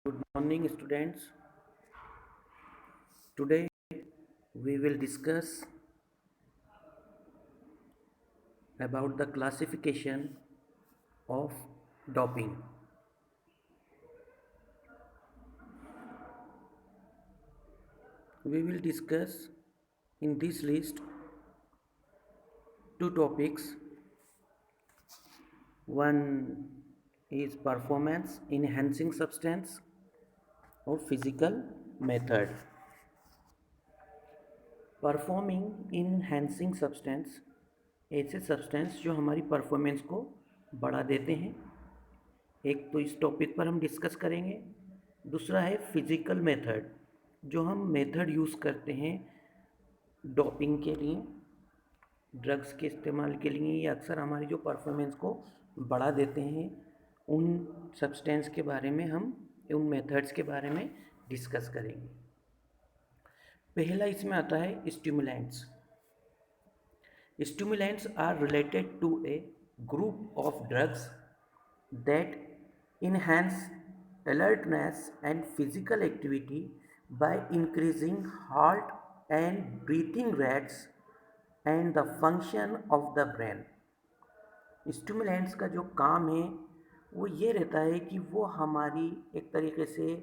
Good morning, students. Today we will discuss about the classification of doping. We will discuss in this list two topics. One is performance enhancing substance or physical method. Performing enhancing substance ऐसे substance जो हमारी performance को बढ़ा देते हैं। एक तो इस टॉपिक पर हम डिस्कस करेंगे। दूसरा है फिज़िकल मेथड, जो हम मेथड यूज़ करते हैं डोपिंग के लिए, ड्रग्स के इस्तेमाल के लिए, या अक्सर हमारी जो परफॉर्मेंस को बढ़ा देते हैं, उन सब्सटेंस के बारे में हम उन मेथड्स के बारे में डिस्कस करेंगे। पहला इसमें आता है stimulants. Stimulants are related to a group of drugs that enhance alertness and physical activity by increasing heart and breathing rates and the function of the brain. Stimulants का जो काम है वो ये रहता है कि वो हमारी एक तरीके से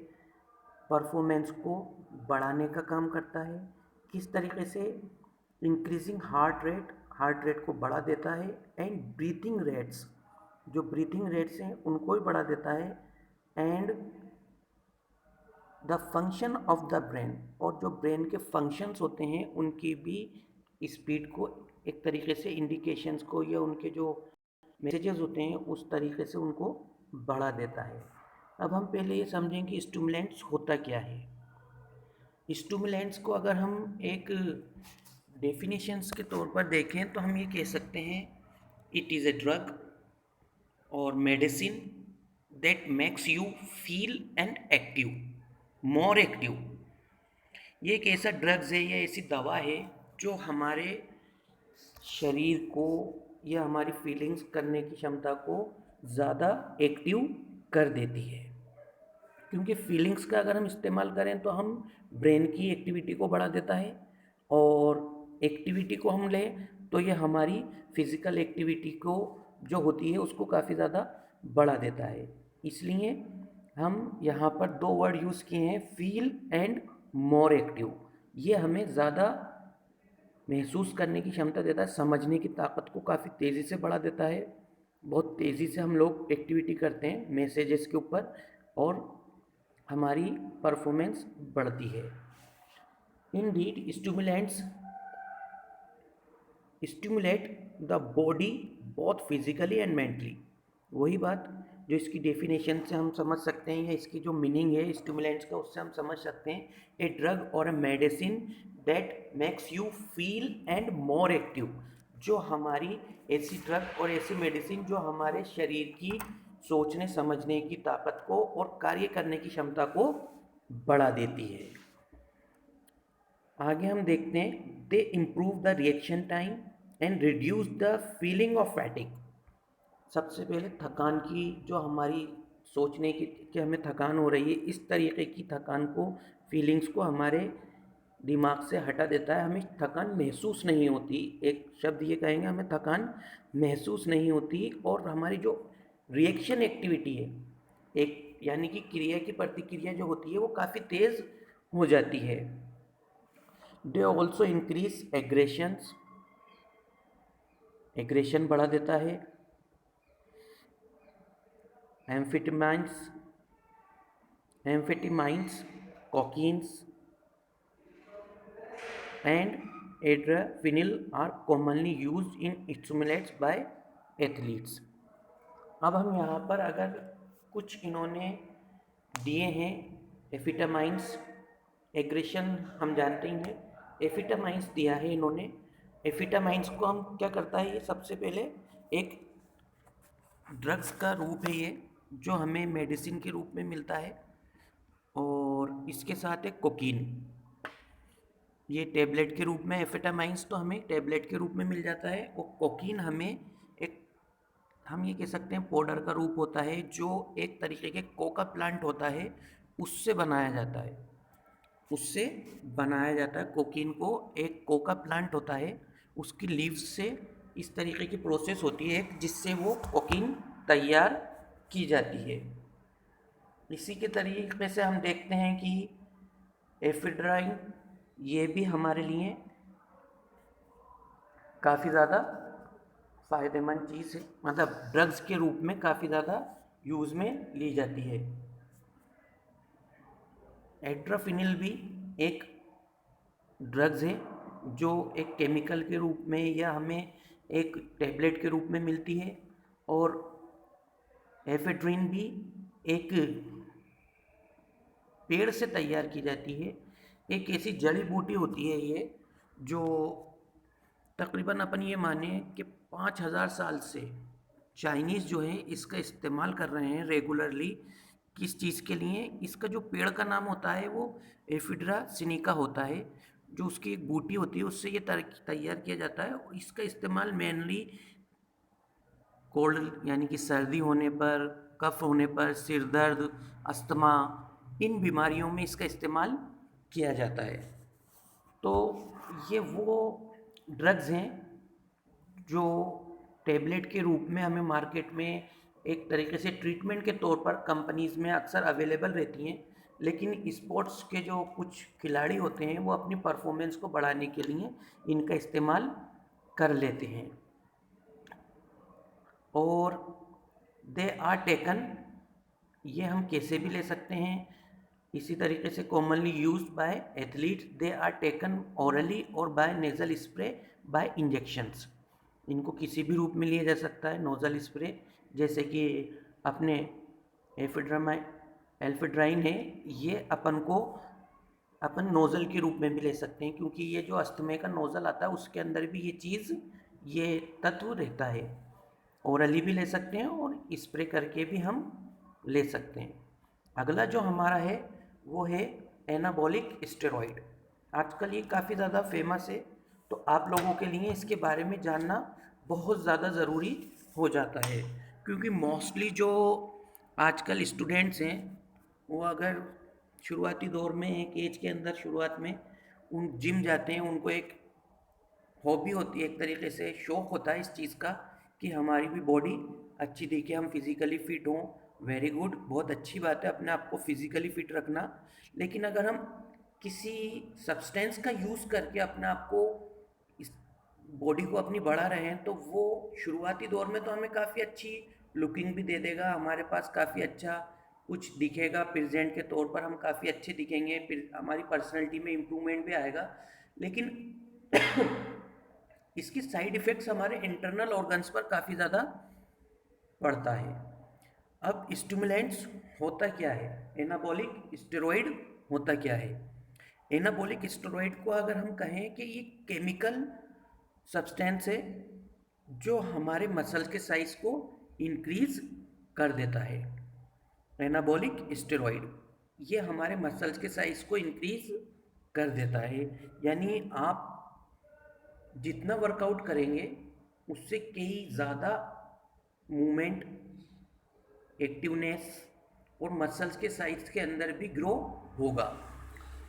परफॉर्मेंस को बढ़ाने का काम करता है। किस तरीके से? इंक्रीजिंग हार्ट रेट को बढ़ा देता है, एंड ब्रीथिंग रेट्स, जो ब्रीथिंग रेट्स हैं उनको भी बढ़ा देता है, and the function of the brain, और जो ब्रेन के फंक्शंस होते हैं उनकी भी स्पीड को एक तरीके से इंडिकेशंस को या उनके जो मैसेजेस होते हैं उस तरीके से उनको बढ़ा देता है। अब हम पहले ये समझें कि स्टिमुलेंट्स होता क्या है। स्टिमुलेंट्स को अगर हम एक डेफिनेशंस के तौर पर देखें तो हम ये कह सकते हैं इट इज़ ए ड्रग और medicine that makes you feel and active, more active. ये एक ऐसा ड्रग्स है या ऐसी दवा है जो हमारे शरीर को या हमारी फीलिंग्स करने की क्षमता को ज़्यादा एक्टिव कर देती है। क्योंकि फीलिंग्स का अगर हम इस्तेमाल करें तो हम ब्रेन की एक्टिविटी को बढ़ा देता है, और एक्टिविटी को हम लें तो ये हमारी फिज़िकल एक्टिविटी को जो होती है उसको काफ़ी ज़्यादा बढ़ा देता है। इसलिए हम यहाँ पर दो वर्ड यूज़ किए हैं, फील एंड मोर एक्टिव। ये हमें ज़्यादा महसूस करने की क्षमता देता है, समझने की ताकत को काफ़ी तेज़ी से बढ़ा देता है। बहुत तेज़ी से हम लोग एक्टिविटी करते हैं मैसेजेस के ऊपर और हमारी परफॉर्मेंस बढ़ती है। Indeed stimulants stimulate the body both physically and mentally. वही बात जो इसकी डेफिनेशन से हम समझ सकते हैं, या इसकी जो मीनिंग है स्टिमुलेंट्स का उससे हम समझ सकते हैं, ए ड्रग और a medicine that makes you feel and more active. जो हमारी ऐसी ड्रग और ऐसी मेडिसिन जो हमारे शरीर की सोचने समझने की ताकत को और कार्य करने की क्षमता को बढ़ा देती है। आगे हम देखते हैं, दे improve the reaction time and reduce the feeling of fatigue. सबसे पहले थकान की, जो हमारी सोचने की कि हमें थकान हो रही है, इस तरीके की थकान को, फीलिंग्स को हमारे दिमाग से हटा देता है। हमें थकान महसूस नहीं होती, एक शब्द ये कहेंगे, हमें थकान महसूस नहीं होती, और हमारी जो रिएक्शन एक्टिविटी है, एक यानी कि क्रिया की प्रतिक्रिया जो होती है वो काफ़ी तेज़ हो जाती है। दे ऑल्सो इंक्रीज एग्रेशन बढ़ा देता है। Amphetamines, cocaines and adrafinil are commonly used in stimulants by athletes. अब हम यहाँ पर अगर कुछ इन्होंने दिए हैं, एम्फेटामाइंस, एग्रेशन हम जानते ही हैं, एम्फेटामाइंस दिया है इन्होंने। एम्फेटामाइंस को हम क्या करता है, ये सबसे पहले एक ड्रग्स का रूप है ये, जो हमें मेडिसिन के रूप में मिलता है, और इसके साथ एक कोकीन, ये टैबलेट के रूप में, एम्फेटामाइंस तो हमें टैबलेट के रूप में मिल जाता है, और कोकीन हमें एक, हम ये कह सकते हैं पाउडर का रूप होता है, जो एक तरीके के कोका प्लांट होता है उससे बनाया जाता है। उससे बनाया जाता है कोकीन को। एक कोका प्लांट होता है, उसकी लीव्स से इस तरीके की प्रोसेस होती है जिससे वो कोकीन तैयार की जाती है। इसी के तरीके से हम देखते हैं कि एफेड्राइन ये भी हमारे लिए काफ़ी ज़्यादा फ़ायदेमंद चीज़ है, मतलब ड्रग्स के रूप में काफ़ी ज़्यादा यूज़ में ली जाती है। एट्राफिनिल भी एक ड्रग्स है जो एक केमिकल के रूप में या हमें एक टैबलेट के रूप में मिलती है। और एफेड्रिन भी एक पेड़ से तैयार की जाती है। एक ऐसी जड़ी बूटी होती है ये, जो तकरीबन अपन ये माने कि 5000 साल से चाइनीज़ जो है इसका इस्तेमाल कर रहे हैं रेगुलरली। किस चीज़ के लिए? इसका जो पेड़ का नाम होता है वो एफिड्रा सिनिका होता है, जो उसकी एक बूटी होती है, उससे ये तैयार किया जाता है। और इसका इस्तेमाल मेनली कोल्ड यानी कि सर्दी होने पर, कफ होने पर, सिर दर्द, अस्थमा, इन बीमारियों में इसका इस्तेमाल किया जाता है। तो ये वो ड्रग्स हैं जो टैबलेट के रूप में हमें मार्केट में एक तरीके से ट्रीटमेंट के तौर पर कंपनीज़ में अक्सर अवेलेबल रहती हैं। लेकिन स्पोर्ट्स के जो कुछ खिलाड़ी होते हैं वो अपनी परफॉर्मेंस को बढ़ाने के लिए इनका इस्तेमाल कर लेते हैं। और दे आर टेकन, ये हम कैसे भी ले सकते हैं। इसी तरीके से commonly used by athletes, they are taken orally और by nasal spray by injections. इनको किसी भी रूप में लिया जा सकता है। नोजल स्प्रे जैसे कि अपने एल्फेड्राइन है, ये अपन नोज़ल के रूप में भी ले सकते हैं, क्योंकि ये जो अस्थमे का नोज़ल आता है उसके अंदर भी ये तत्व रहता है। ओरली भी ले सकते हैं और स्प्रे करके भी हम ले सकते हैं। अगला जो हमारा है वो है एनाबॉलिक स्टेरॉइड। आजकल ये काफ़ी ज़्यादा फेमस है, तो आप लोगों के लिए इसके बारे में जानना बहुत ज़्यादा ज़रूरी हो जाता है, क्योंकि मोस्टली जो आजकल स्टूडेंट्स हैं वो अगर शुरुआती दौर में एक एज के अंदर शुरुआत में उन जिम जाते हैं, उनको एक हॉबी होती है, एक तरीके से शौक़ होता है इस चीज़ का कि हमारी भी बॉडी अच्छी दिखे, हम फिज़िकली फ़िट हों। वेरी गुड, बहुत अच्छी बात है अपने आप को फिज़िकली फ़िट रखना। लेकिन अगर हम किसी सब्सटेंस का यूज़ करके अपने आप को, इस बॉडी को अपनी बढ़ा रहे हैं, तो वो शुरुआती दौर में तो हमें काफ़ी अच्छी लुकिंग भी दे देगा, हमारे पास काफ़ी अच्छा कुछ दिखेगा, प्रेजेंट के तौर पर हम काफ़ी अच्छे दिखेंगे, फिर हमारी पर्सनैलिटी में इम्प्रूवमेंट भी आएगा। लेकिन इसकी साइड इफ़ेक्ट्स हमारे इंटरनल ऑर्गन्स पर काफ़ी ज़्यादा पड़ता है। अब स्टिमुलेंट्स होता क्या है, एनाबॉलिक स्टेरॉइड होता क्या है? एनाबॉलिक स्टेरॉइड को अगर हम कहें कि ये केमिकल सब्सटेंस है जो हमारे मसल्स के साइज को इंक्रीज कर देता है। एनाबॉलिक स्टेरॉइड ये हमारे मसल्स के साइज को इंक्रीज कर देता है, यानी आप जितना वर्कआउट करेंगे उससे कई ज़्यादा मूवमेंट, एक्टिवनेस और मसल्स के साइज के अंदर भी ग्रो होगा।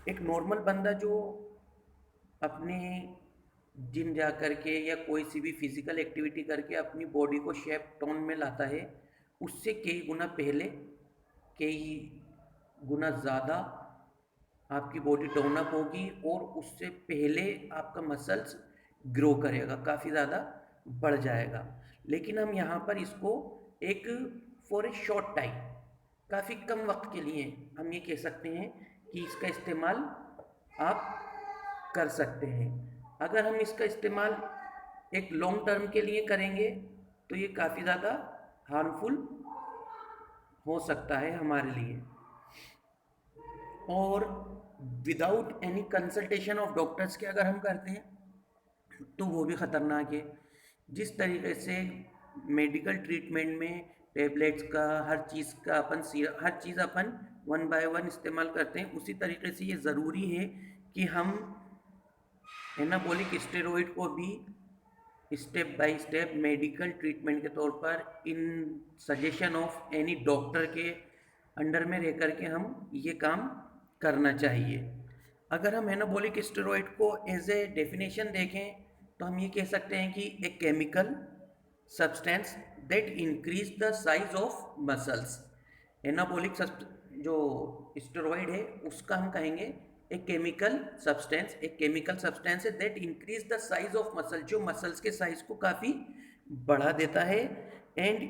एक नॉर्मल बंदा जो अपने जिम जा कर के या कोई सी भी फिज़िकल एक्टिविटी करके अपनी बॉडी को शेप टोन में लाता है, उससे कई गुना पहले, कई गुना ज़्यादा आपकी बॉडी टोन अप होगी और उससे पहले आपका मसल्स ग्रो करेगा, काफ़ी ज़्यादा बढ़ जाएगा। लेकिन हम यहाँ पर इसको एक फॉर ए शॉर्ट टाइम, काफ़ी कम वक्त के लिए हम ये कह सकते हैं कि इसका इस्तेमाल आप कर सकते हैं। अगर हम इसका इस्तेमाल एक लॉन्ग टर्म के लिए करेंगे तो ये काफ़ी ज़्यादा हार्मफुल हो सकता है हमारे लिए, और without any consultation of doctors के अगर हम करते हैं तो वो भी ख़तरनाक है। जिस तरीके से मेडिकल ट्रीटमेंट में टेबलेट्स का, हर चीज़ अपन वन बाय वन इस्तेमाल करते हैं, उसी तरीके से ये ज़रूरी है कि हम एनाबॉलिक स्टेरॉइड को भी step by step medical treatment के तौर पर इन सजेशन ऑफ एनी डॉक्टर के अंडर में रह कर के हम ये काम करना चाहिए। अगर हम एनाबॉलिक स्टेरॉइड को एज ए डेफिनेशन देखें तो हम ये कह सकते हैं कि a chemical substance that increase the size of muscles. Anabolic जो स्टेरॉइड है उसका हम कहेंगे एक केमिकल सब्सटेंस है that increase the size of muscle, जो मसल्स के साइज को काफ़ी बढ़ा देता है। And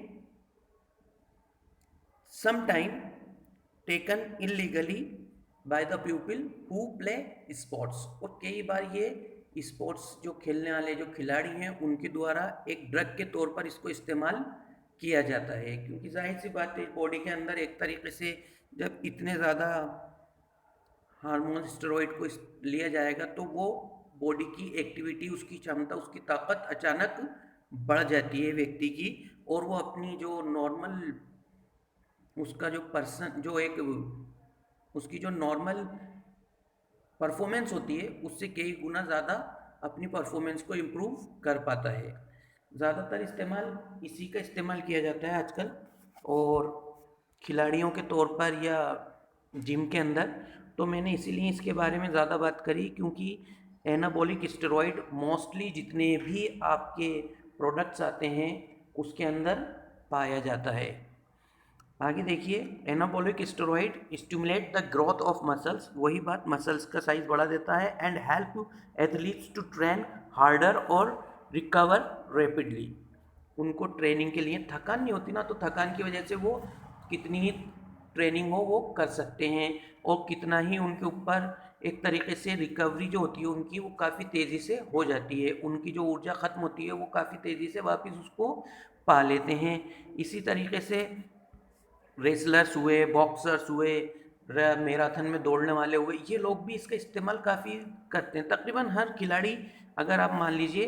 sometime taken illegally by the people who play sports। और कई बार ये स्पोर्ट्स जो खेलने वाले जो खिलाड़ी हैं उनके द्वारा एक ड्रग के तौर पर इसको इस्तेमाल किया जाता है, क्योंकि जाहिर सी बात है बॉडी के अंदर एक तरीके से जब इतने ज़्यादा हार्मोन स्टेरॉइड को लिया जाएगा तो वो बॉडी की एक्टिविटी, उसकी क्षमता, उसकी ताकत अचानक बढ़ जाती है व्यक्ति की, और वो अपनी जो नॉर्मल उसका जो पर्सन जो एक उसकी जो नॉर्मल परफॉर्मेंस होती है उससे कई गुना ज़्यादा अपनी परफॉर्मेंस को इम्प्रूव कर पाता है। ज़्यादातर इस्तेमाल इसी का इस्तेमाल किया जाता है आजकल, और खिलाड़ियों के तौर पर या जिम के अंदर। तो मैंने इसीलिए इसके बारे में ज़्यादा बात करी, क्योंकि एनाबॉलिक स्टेरॉइड मोस्टली जितने भी आपके प्रोडक्ट्स आते हैं उसके अंदर पाया जाता है। आगे देखिए, anabolic steroid stimulate the growth of muscles, वही बात, मसल्स का साइज बढ़ा देता है। And help athletes to train harder और रिकवर रैपिडली। उनको ट्रेनिंग के लिए थकान नहीं होती ना, तो थकान की वजह से वो कितनी ही ट्रेनिंग हो वो कर सकते हैं, और कितना ही उनके ऊपर एक तरीके से रिकवरी जो होती है उनकी वो काफ़ी तेज़ी से हो जाती है, उनकी जो ऊर्जा ख़त्म होती है वो काफ़ी तेज़ी से वापस उसको पा लेते हैं। इसी तरीके से रेसलर्स हुए, बॉक्सर्स हुए, मैराथन में दौड़ने वाले हुए, ये लोग भी इसका इस्तेमाल काफ़ी करते हैं। तकरीबन हर खिलाड़ी, अगर आप मान लीजिए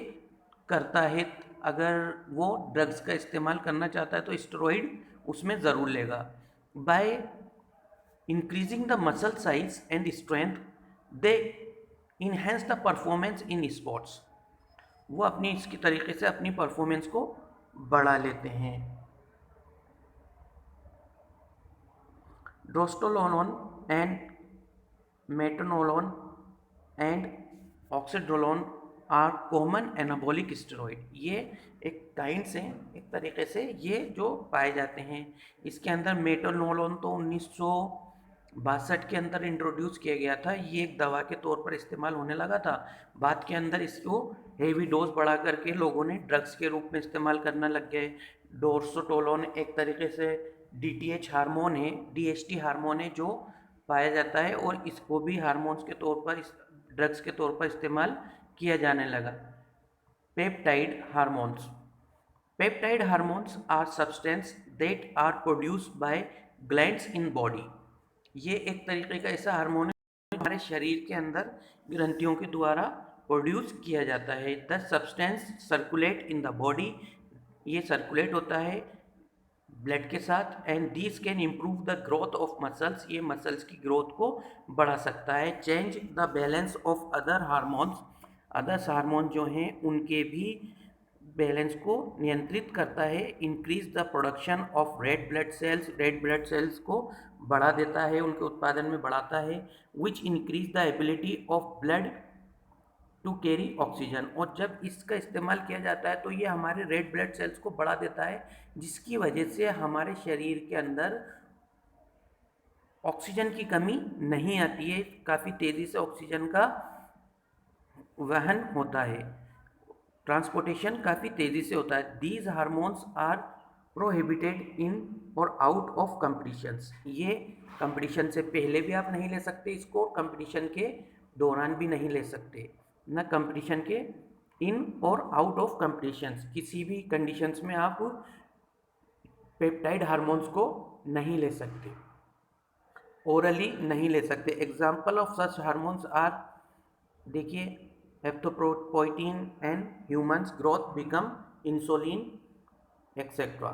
करता है, अगर वो ड्रग्स का इस्तेमाल करना चाहता है तो स्टेरॉइड उसमें ज़रूर लेगा। By increasing the muscle size and strength they enhance the performance in sports. वो अपनी इसकी तरीके से अपनी परफॉर्मेंस को बढ़ा लेते हैं। Drostanolone and metenolone and oxandrolone are common anabolic steroid. ये एक काइंड्स हैं, एक तरीके से ये जो पाए जाते हैं। इसके अंदर मेटोनोलोन तो 1962 के अंदर इंट्रोड्यूस किया गया था, ये एक दवा के तौर पर इस्तेमाल होने लगा था। बाद के अंदर इसको हेवी डोज बढ़ा करके लोगों ने ड्रग्स के रूप में इस्तेमाल करना लग गए। डोर्सोटोलोन एक तरीके से डीटीएच हार्मोन है, डीएचटी हार्मोन है जो पाया जाता है, और इसको भी हार्मोन्स के तौर पर, इस ड्रग्स के तौर पर इस्तेमाल किया जाने लगा। Peptide hormones. Peptide hormones are substance that are produced by glands in body. ये एक तरीके का ऐसा हार्मोन है जो हमारे शरीर के अंदर ग्रंथियों के द्वारा प्रोड्यूस किया जाता है। The substance circulate in the body, ये सर्कुलेट होता है ब्लड के साथ। And this can improve the growth of muscles, ये मसल्स की ग्रोथ को बढ़ा सकता है। Change the balance of other hormones, others hormone जो हैं उनके भी बैलेंस को नियंत्रित करता है। Increase the production of red blood sales, red blood cells को बढ़ा देता है, उनके उत्पादन में बढ़ाता है। Which increase the ability of blood to carry oxygen, और जब इसका इस्तेमाल किया जाता है तो ये हमारे रेड ब्लड सेल्स को बढ़ा देता है, जिसकी वजह से हमारे शरीर के अंदर ऑक्सीजन की कमी नहीं आती है, काफ़ी तेज़ी से ऑक्सीजन का वहन होता है, ट्रांसपोर्टेशन काफ़ी तेज़ी से होता है। These hormones are prohibited in और आउट ऑफ कंपटीशंस, ये कंपटीशन से पहले भी आप नहीं ले सकते इसको, कंपटीशन के दौरान भी नहीं ले सकते, न कंपटीशन के इन और आउट ऑफ कंपटीशंस, किसी भी कंडीशंस में आप पेप्टाइड हार्मोन्स को नहीं ले सकते, ओरली नहीं ले सकते। Example of such hormones are, देखिए, erythropoietin and humans growth become insulin etcetera,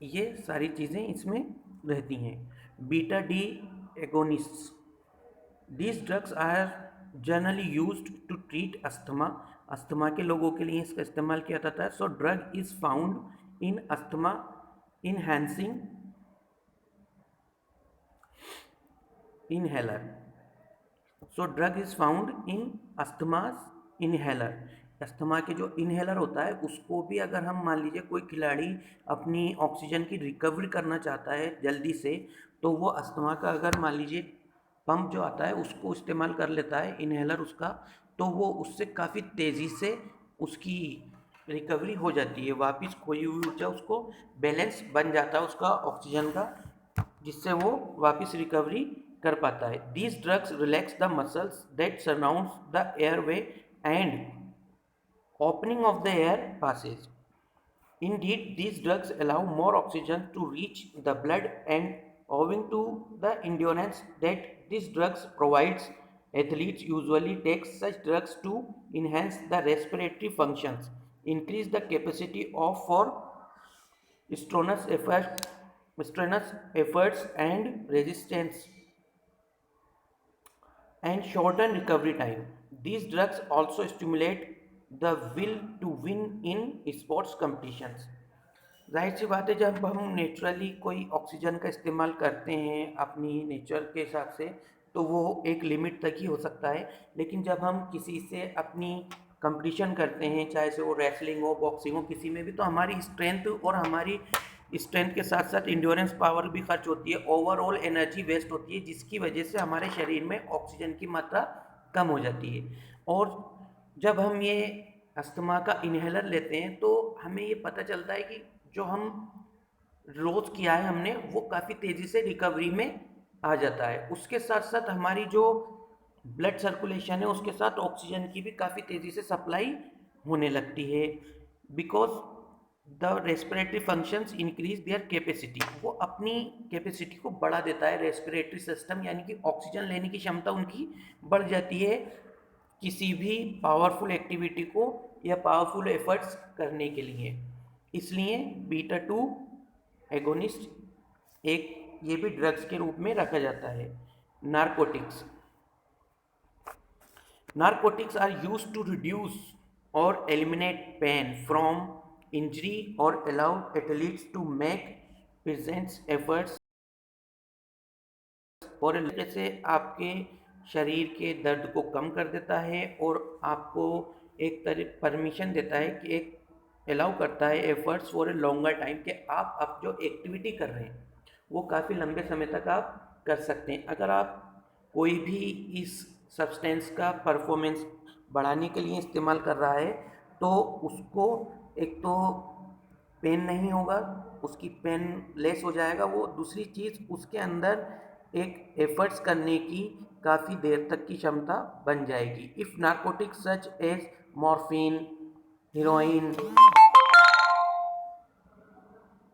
ये सारी चीज़ें इसमें रहती हैं। Beta D agonists, these drugs are generally used to treat asthma, asthma के लोगों के लिए इसका इस्तेमाल किया जाता है। So drug is found in asthma enhancing inhaler. So drug is found in asthma's inhaler. Asthma के जो इनहेलर होता है उसको भी अगर हम मान लीजिए कोई खिलाड़ी अपनी ऑक्सीजन की रिकवरी करना चाहता है जल्दी से, तो वो अस्थमा का अगर मान लीजिए पंप जो आता है उसको इस्तेमाल कर लेता है, इनहेलर उसका, तो वो उससे काफ़ी तेज़ी से उसकी रिकवरी हो जाती है, वापस खोई हुई ऊर्जा उसको बैलेंस बन जाता है उसका ऑक्सीजन का, जिससे वो वापस रिकवरी कर पाता है. These drugs relax the muscles that surrounds the airway and opening of the air passage. Indeed, these drugs allow more oxygen to reach the blood, and owing to the endurance that these drugs provides, athletes usually take such drugs to enhance the respiratory functions, increase the capacity of for strenuous effort, strenuous efforts and resistance, and shorten recovery time. These drugs also stimulate the will to win in sports competitions. जाहिर सी बात है, जब हम naturally कोई oxygen का इस्तेमाल करते हैं अपनी नेचर के हिसाब से, तो वो एक लिमिट तक ही हो सकता है, लेकिन जब हम किसी से अपनी कंपटीशन करते हैं, चाहे से वो रेसलिंग हो, बॉक्सिंग हो, किसी में भी, तो हमारी स्ट्रेंथ और हमारी स्ट्रेंथ के साथ साथ इंड्योरेंस पावर भी खर्च होती है, ओवरऑल एनर्जी वेस्ट होती है, जिसकी वजह से हमारे शरीर में ऑक्सीजन की मात्रा कम हो जाती है. और जब हम ये अस्थमा का इनहेलर लेते हैं तो हमें ये पता चलता है कि जो हम रोज़ किया है हमने वो काफ़ी तेज़ी से रिकवरी में आ जाता है. उसके साथ साथ हमारी जो ब्लड सर्कुलेशन है उसके साथ ऑक्सीजन की भी काफ़ी तेज़ी से सप्लाई होने लगती है, because the respiratory functions increase their capacity. वो अपनी कैपेसिटी को बढ़ा देता है रेस्पिरेटरी सिस्टम, यानी कि ऑक्सीजन लेने की क्षमता उनकी बढ़ जाती है किसी भी पावरफुल एक्टिविटी को या पावरफुल एफर्ट्स करने के लिए. इसलिए बीटा 2 एगोनिस्ट एक ये भी ड्रग्स के रूप में रखा जाता है. Narcotics. Narcotics are used to reduce or eliminate pain from injury or allow athletes to make present efforts और तरीके से आपके शरीर के दर्द को कम कर देता है और आपको एक तरह परमिशन देता है कि एक अलाउ करता है efforts for a longer time, कि आप जो एक्टिविटी कर रहे हैं वो काफ़ी लंबे समय तक आप कर सकते हैं. अगर आप कोई भी इस सब्सटेंस का परफॉर्मेंस बढ़ाने के लिए इस्तेमाल कर रहा है तो उसको एक तो पेन नहीं होगा, उसकी पेन लेस हो जाएगा वो, दूसरी चीज़ उसके अंदर एक एफर्ट्स करने की काफ़ी देर तक की क्षमता बन जाएगी. If narcotics such as morphine, heroin,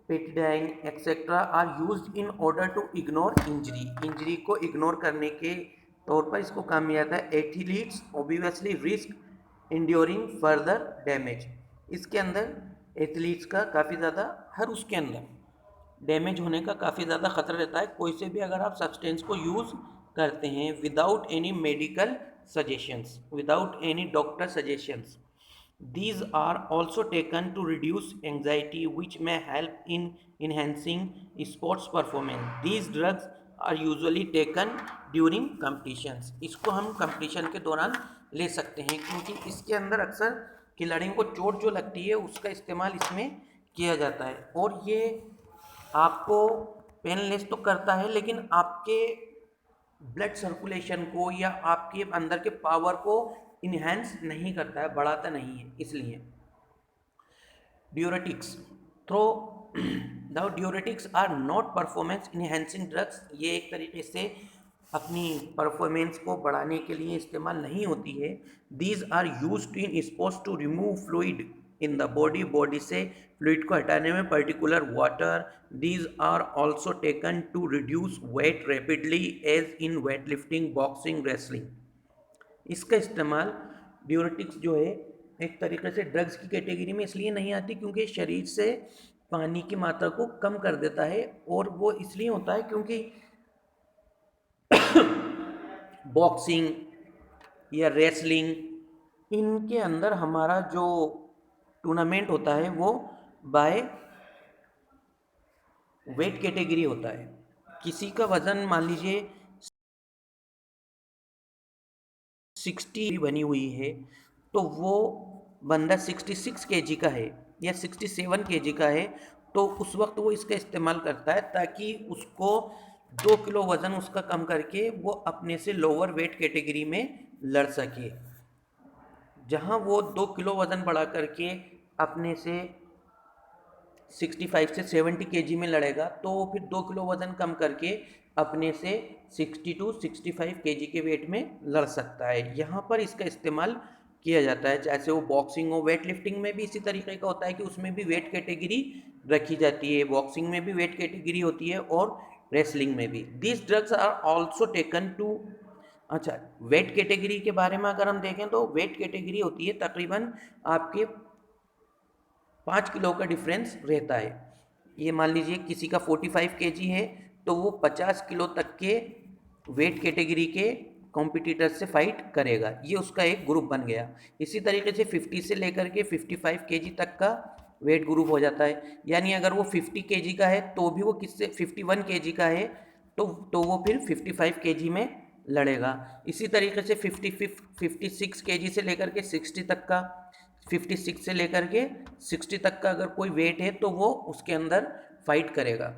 pethidine etcetera are used in order to ignore injury को इग्नोर करने के तौर पर इसको काम किया जाता है. Athletes obviously risk enduring further damage. इसके अंदर एथलीट्स का काफ़ी ज़्यादा हर उसके अंदर डैमेज होने का काफ़ी ज़्यादा ख़तरा रहता है कोई से भी अगर आप सब्सटेंस को यूज़ करते हैं without any medical suggestions, without any doctor suggestions. These are also taken to reduce anxiety, which may help in enhancing sports performance. These drugs are usually taken during competitions. इसको हम competition के दौरान ले सकते हैं क्योंकि इसके अंदर अक्सर खिलाड़ियों को चोट जो लगती है उसका इस्तेमाल इसमें किया जाता है. और ये आपको पेनलेस तो करता है लेकिन आपके ब्लड सर्कुलेशन को या आपके अंदर के पावर को इन्हेंस नहीं करता है, बढ़ाता नहीं है. इसलिए diuretics throw the diuretics are not performance enhancing drugs. ये एक तरीके से अपनी परफॉर्मेंस को बढ़ाने के लिए इस्तेमाल नहीं होती है. These are used in sports to remove fluid in the body से फ्लूइड को हटाने में particular water. These are also taken to reduce weight rapidly as in weight lifting, boxing, wrestling. इसका इस्तेमाल ड्यूरेटिक्स जो है एक तरीके से ड्रग्स की कैटेगरी में इसलिए नहीं आती क्योंकि शरीर से पानी की मात्रा को कम कर देता है, और वो इसलिए होता है क्योंकि बॉक्सिंग या रेसलिंग इनके अंदर हमारा जो टूर्नामेंट होता है वो बाय वेट कैटेगरी होता है. किसी का वज़न मान लीजिए 60 बनी हुई है तो वो बंदा 66 केजी का है या 67 केजी का है, तो उस वक्त वो इसका इस्तेमाल करता है ताकि उसको 2 किलो वज़न उसका कम करके वो अपने से लोअर वेट कैटेगरी में लड़ सके। जहाँ वो 2 किलो वज़न बढ़ा करके अपने से 65 से 70 केजी में लड़ेगा, तो वो फिर 2 किलो वज़न कम करके अपने से 60 टू 65 केजी के वेट में लड़ सकता है। यहाँ पर इसका इस्तेमाल किया जाता है, जैसे वो बॉक्सिंग हो, वेट लिफ्टिंग में भी इसी तरीके का होता है कि उसमें भी वेट कैटेगरी रखी जाती है। बॉक्सिंग में भी वेट कैटेगरी होती है और रेसलिंग में भी। These drugs are also taken to, अच्छा, वेट कैटेगरी के बारे में अगर हम देखें तो वेट कैटेगरी होती है तकरीबन आपके 5 किलो का डिफरेंस रहता है। ये मान लीजिए किसी का 45 केजी है तो वो 50 किलो तक के वेट कैटेगरी के कॉम्पिटिटर से फाइट करेगा, ये उसका एक ग्रुप बन गया। इसी तरीके से 50 से लेकर के 55 केजी तक का वेट ग्रुप हो जाता है, यानी अगर वो 50 केजी का है तो भी वो किससे 51 केजी का है तो वो फिर 55 केजी में लड़ेगा। इसी तरीके से 56 केजी से लेकर के 60 तक का, 56 से लेकर के 60 तक का अगर कोई वेट है तो वो उसके अंदर फाइट करेगा।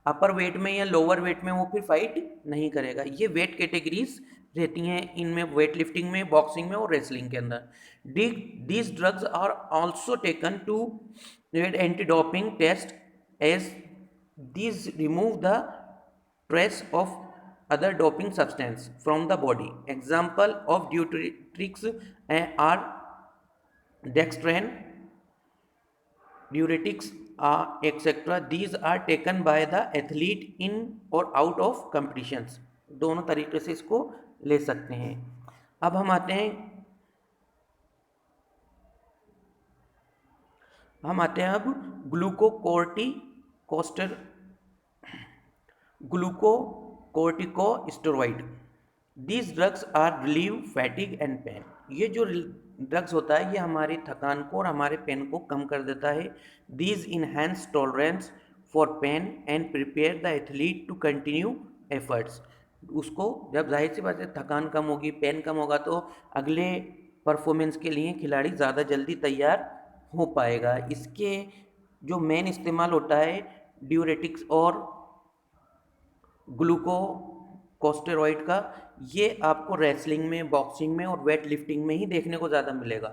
अपर वेट में या लोअर वेट में वो फिर फाइट नहीं करेगा। ये वेट कैटेगरीज रहती हैं इनमें, वेट लिफ्टिंग में, बॉक्सिंग में और रेसलिंग के अंदर। These drugs are also taken to anti doping test as these remove the trace of other doping substance from the body. Example of diuretics are dextran, diuretics, etc. These are taken by the athlete in or out of competitions. दोनों तरीके से इसको ले सकते हैं। अब हम आते हैं अब glucocorticosteroid. These drugs are relieve fatigue and pain. ये जो ड्रग्स होता है ये हमारी थकान को और हमारे पेन को कम कर देता है। These enhance tolerance for pain and prepare the athlete to continue efforts. उसको जब जाहिर सी बात है थकान कम होगी, पेन कम होगा, तो अगले परफॉर्मेंस के लिए खिलाड़ी ज़्यादा जल्दी तैयार हो पाएगा। इसके जो मेन इस्तेमाल होता है ड्यूरेटिक्स और ग्लूकोकोस्टेरॉइड का, ये आपको रेसलिंग में, बॉक्सिंग में और वेट लिफ्टिंग में ही देखने को ज़्यादा मिलेगा।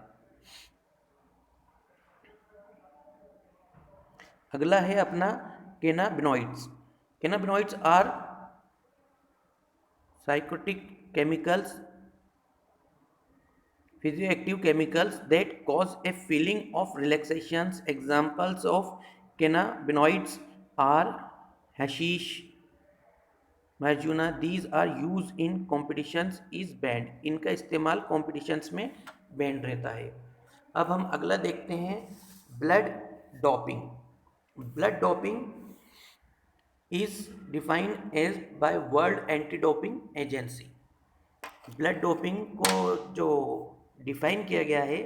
अगला है अपना cannabinoids. Cannabinoids are psychotic chemicals, physioactive chemicals that cause a feeling of relaxation. Examples of cannabinoids are hashish, marijuana. These are used in competitions is banned. इनका इस्तेमाल competitions में banned रहता है। अब हम अगला देखते हैं blood doping. Blood doping is defined as by world anti doping agency. Blood doping को जो डिफाइन किया गया है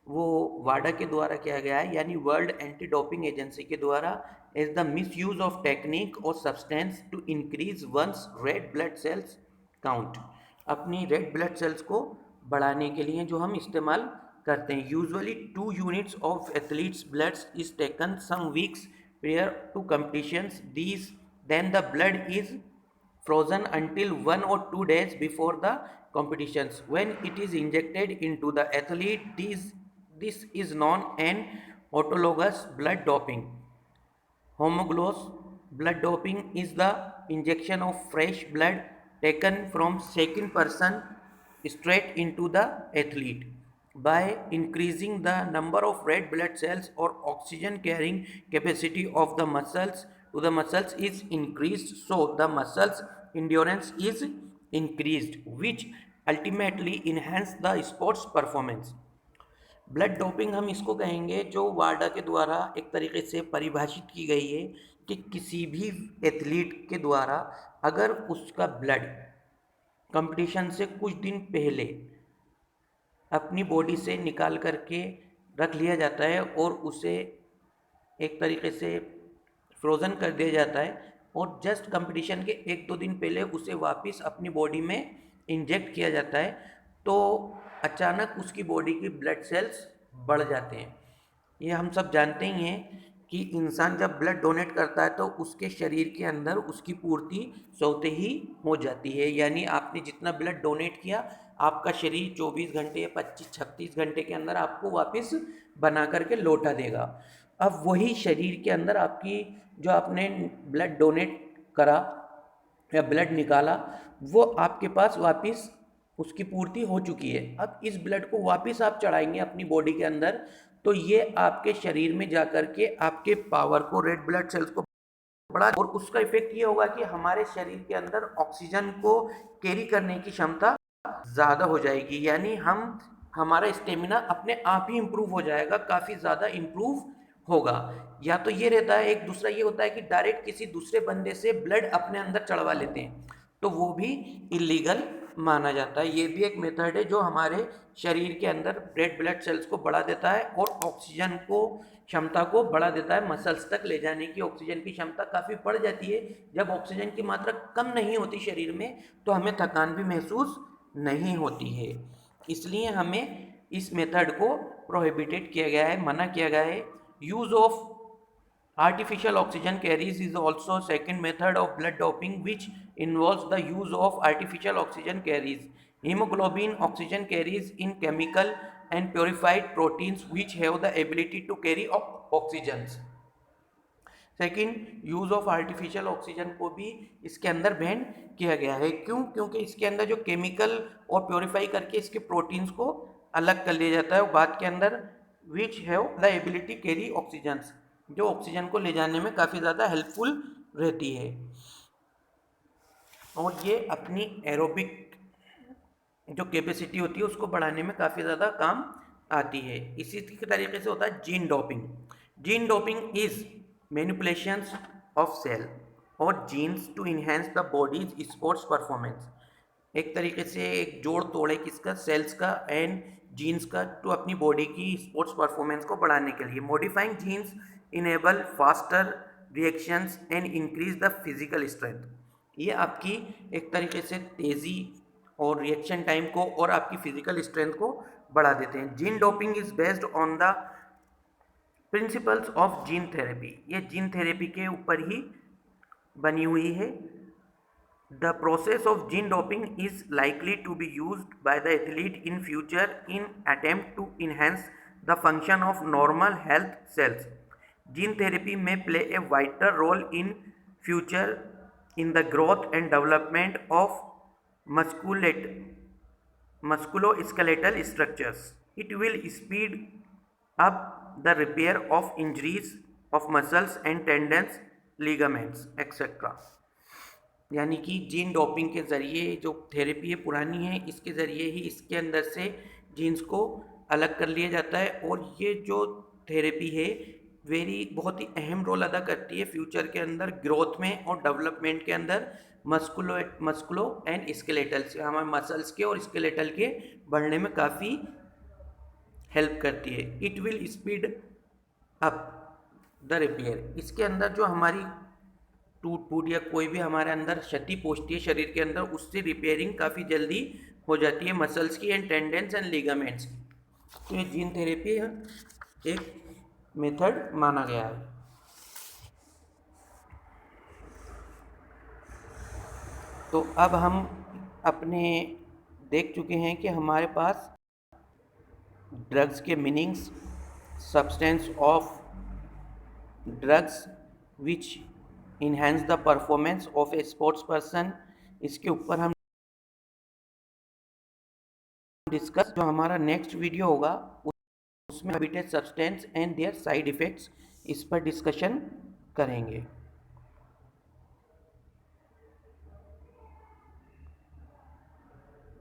वो वाडा के द्वारा किया गया है, यानी वर्ल्ड एंटी डोपिंग एजेंसी के द्वारा, as the misuse of technique और substance to increase one's red blood cells count. अपनी रेड ब्लड सेल्स को बढ़ाने के लिए जो हम इस्तेमाल करते हैं। Usually 2 units of athletes blood is taken some weeks prior to competitions. Then the blood is frozen until 1 or 2 days before the competitions. When it is injected into the athlete, this is known as autologous blood doping. Homologous blood doping is the injection of fresh blood taken from second person straight into the athlete. By increasing the number of red blood cells or oxygen carrying capacity of the muscles to the muscles is increased, so the muscles endurance is increased, which ultimately enhance the sports performance. Blood doping हम इसको कहेंगे जो वाडा के द्वारा एक तरीके से परिभाषित की गई है कि किसी भी एथलीट के द्वारा अगर उसका ब्लड कंपटीशन से कुछ दिन पहले अपनी बॉडी से निकाल करके रख लिया जाता है और उसे एक तरीके से फ्रोज़न कर दिया जाता है और जस्ट कंपटीशन के 1-2 दिन पहले उसे वापस अपनी बॉडी में इंजेक्ट किया जाता है, तो अचानक उसकी बॉडी की ब्लड सेल्स बढ़ जाते हैं। ये हम सब जानते ही हैं कि इंसान जब ब्लड डोनेट करता है तो उसके शरीर के अंदर उसकी पूर्ति स्वतः ही हो जाती है, यानी आपने जितना ब्लड डोनेट किया आपका शरीर 24 घंटे या 25-36 घंटे के अंदर आपको वापस बना करके लौटा देगा। अब वही शरीर के अंदर आपकी जो आपने ब्लड डोनेट करा या ब्लड निकाला वो आपके पास वापस उसकी पूर्ति हो चुकी है। अब इस ब्लड को वापस आप चढ़ाएंगे अपनी बॉडी के अंदर, तो ये आपके शरीर में जाकर के आपके पावर को, रेड ब्लड सेल्स को बढ़ा, और उसका इफेक्ट ये होगा कि हमारे शरीर के अंदर ऑक्सीजन को कैरी करने की क्षमता ज़्यादा हो जाएगी, यानी हमारा स्टेमिना अपने आप ही इम्प्रूव हो जाएगा, काफ़ी ज़्यादा इम्प्रूव होगा। या तो ये रहता है, एक दूसरा ये होता है कि डायरेक्ट किसी दूसरे बंदे से ब्लड अपने अंदर चढ़वा लेते हैं, तो वो भी इलीगल माना जाता है। ये भी एक मेथड है जो हमारे शरीर के अंदर रेड ब्लड सेल्स को बढ़ा देता है और ऑक्सीजन को क्षमता को बढ़ा देता है। मसल्स तक ले जाने की ऑक्सीजन की क्षमता काफ़ी बढ़ जाती है। जब ऑक्सीजन की मात्रा कम नहीं होती शरीर में तो हमें थकान भी महसूस नहीं होती है, इसलिए हमें इस मेथड को प्रोहिबिटेड किया गया है, मना किया गया है। Use of artificial oxygen carriers is also a second method of blood doping which involves the use of artificial oxygen carriers. Hemoglobin oxygen carries in chemical and purified proteins which have the ability to carry oxygens. Second, use of artificial oxygen को भी इसके अंदर ban किया गया है। क्यों? क्योंकि इसके अंदर जो केमिकल और प्योरीफाई करके इसके प्रोटीन्स को अलग कर लिया जाता है और बाद के अंदर which have the ability carry oxygens, जो ऑक्सीजन को ले जाने में काफ़ी ज़्यादा हेल्पफुल रहती है और ये अपनी एरोबिक जो कैपेसिटी होती है उसको बढ़ाने में काफ़ी ज़्यादा काम आती है। इसी तरीके से होता है gene doping. Gene doping is manipulations of cell और genes to enhance the body's sports performance. एक तरीके से एक जोड़ तोड़े किसका, सेल्स का एंड जीन्स का, टू अपनी बॉडी की स्पोर्ट्स परफॉर्मेंस को बढ़ाने के लिए। Modifying genes enable faster reactions and increase the physical strength. ये आपकी एक तरीके से तेज़ी और रिएक्शन टाइम को और आपकी फिजिकल स्ट्रेंथ को बढ़ा देते हैं। Gene doping is based on the principles of gene therapy. ये जीन थेरेपी के ऊपर ही बनी हुई है। The process of gene doping is likely to be used by the athlete in future in attempt to enhance the function of normal health cells. Gene therapy में play a vital role in future in the growth and development of musculoskeletal structures. It will speed up the repair of injuries of muscles and tendons, ligaments, etc. यानी कि gene doping के ज़रिए जो therapy है पुरानी है, इसके ज़रिए ही इसके अंदर से जीन्स को अलग कर लिया जाता है और ये जो थेरेपी है बहुत ही अहम रोल अदा करती है फ्यूचर के अंदर ग्रोथ में और डेवलपमेंट के अंदर मस्कुलो एंड स्केलेटल से, हमारे मसल्स के और स्केलेटल के बढ़ने में काफ़ी हेल्प करती है। It will speed up the repair. इसके अंदर जो हमारी टूट फूट या कोई भी हमारे अंदर क्षति पहुंचती है शरीर के अंदर, उससे रिपेयरिंग काफ़ी जल्दी हो जाती है मसल्स की एंड टेंडेंस एंड लिगामेंट्स की। तो ये जीन थेरेपी एक मेथड माना गया है। तो अब हम अपने देख चुके हैं कि हमारे पास ड्रग्स के meanings, substance of drugs which enhance the performance of A sports person, इसके ऊपर हम डिस्कस। जो हमारा नेक्स्ट वीडियो होगा उसमें habitat substance and their side effects, इस पर डिस्कशन करेंगे।